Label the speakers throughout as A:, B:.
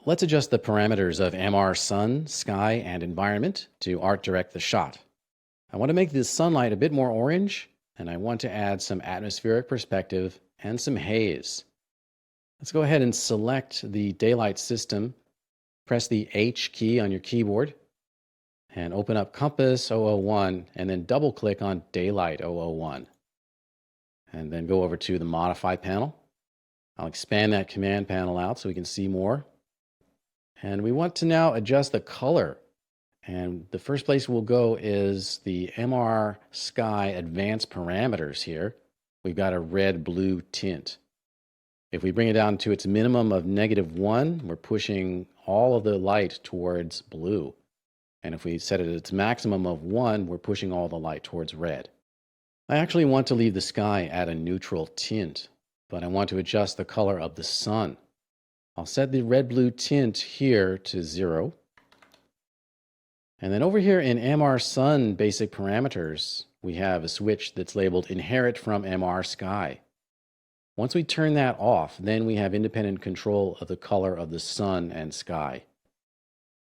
A: Let's adjust the parameters of MR sun, sky, and environment to art direct the shot. I want to make the sunlight a bit more orange, and I want to add some atmospheric perspective and some haze. Let's go ahead and select the daylight system. Press the H key on your keyboard and open up Compass 001 and then double click on Daylight 001. And then go over to the Modify panel. I'll expand that command panel out so we can see more. And we want to now adjust the color. And the first place we'll go is the MR Sky Advanced Parameters here. We've got a red-blue tint. If we bring it down to its minimum of -1, we're pushing all of the light towards blue. And if we set it at its maximum of 1, we're pushing all the light towards red. I actually want to leave the sky at a neutral tint, but I want to adjust the color of the sun. I'll set the red-blue tint here to 0. And then over here in MR Sun Basic Parameters, we have a switch that's labeled Inherit from MR Sky. Once we turn that off, then we have independent control of the color of the sun and sky.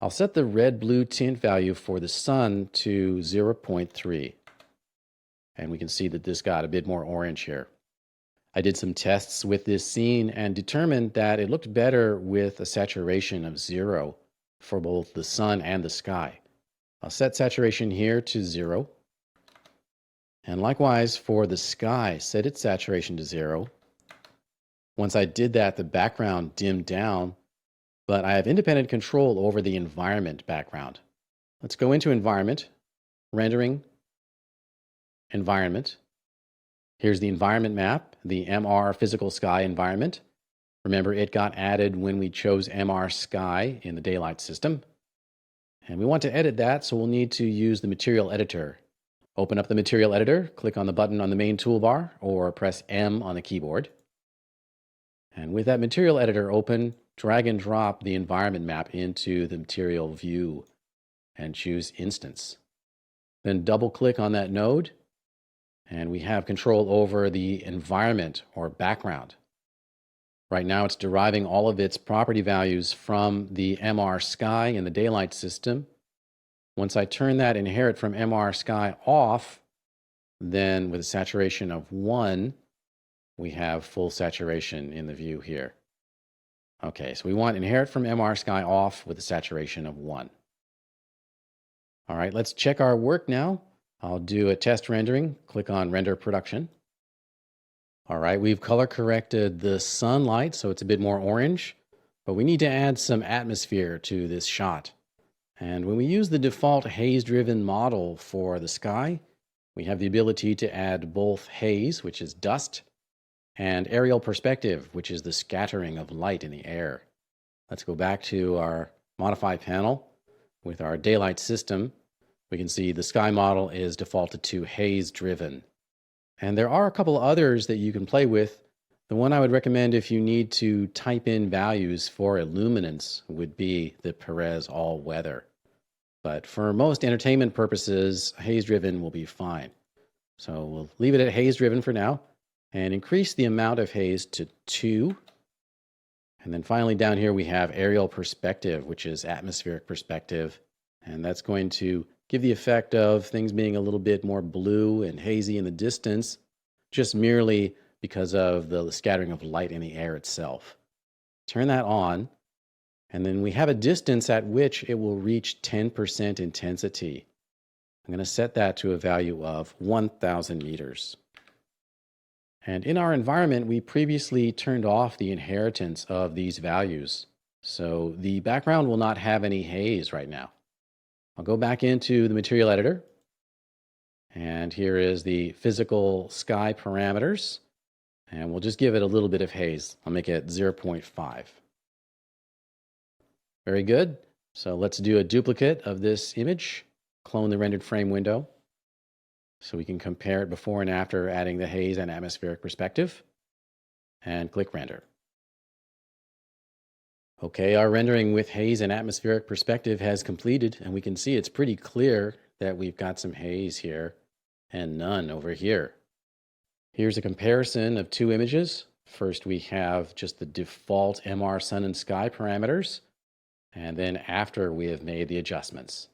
A: I'll set the red-blue tint value for the sun to 0.3. And we can see that this got a bit more orange here. I did some tests with this scene and determined that it looked better with a saturation of 0 for both the sun and the sky. I'll set saturation here to 0. And likewise for the sky, set its saturation to 0. Once I did that, the background dimmed down, but I have independent control over the environment background. Let's go into Environment, Rendering, Environment. Here's the environment map, the MR Physical Sky environment. Remember, it got added when we chose MR Sky in the daylight system. And we want to edit that, so we'll need to use the Material Editor. Open up the Material Editor, click on the button on the main toolbar, or press M on the keyboard. And with that Material Editor open, drag and drop the environment map into the material view and choose Instance. Then double click on that node, and we have control over the environment or background. Right now it's deriving all of its property values from the MR Sky in the daylight system. Once I turn that Inherit from MR Sky off, then with a saturation of 1, we have full saturation in the view here. Okay, so we want Inherit from MR Sky off with a saturation of 1. All right, let's check our work now. I'll do a test rendering, click on Render Production. All right, we've color corrected the sunlight so it's a bit more orange, but we need to add some atmosphere to this shot. And when we use the default haze-driven model for the sky, we have the ability to add both haze, which is dust, and aerial perspective, which is the scattering of light in the air. Let's go back to our Modify panel. With our daylight system, we can see the sky model is defaulted to haze-driven. And there are a couple others that you can play with. The one I would recommend if you need to type in values for illuminance would be the Perez All-Weather. But for most entertainment purposes, haze-driven will be fine. So we'll leave it at haze-driven for now and increase the amount of haze to 2. And then finally down here we have aerial perspective, which is atmospheric perspective. And that's going to give the effect of things being a little bit more blue and hazy in the distance, just merely because of the scattering of light in the air itself. Turn that on, and then we have a distance at which it will reach 10% intensity. I'm going to set that to a value of 1,000 meters. And in our environment, we previously turned off the inheritance of these values. So the background will not have any haze right now. I'll go back into the Material Editor. And here is the physical sky parameters. And we'll just give it a little bit of haze. I'll make it 0.5. Very good. So let's do a duplicate of this image. Clone the rendered frame window, so we can compare it before and after adding the haze and atmospheric perspective. And click Render. Okay, our rendering with haze and atmospheric perspective has completed, and we can see it's pretty clear that we've got some haze here and none over here. Here's a comparison of two images. First, we have just the default MR sun and sky parameters and then after we have made the adjustments.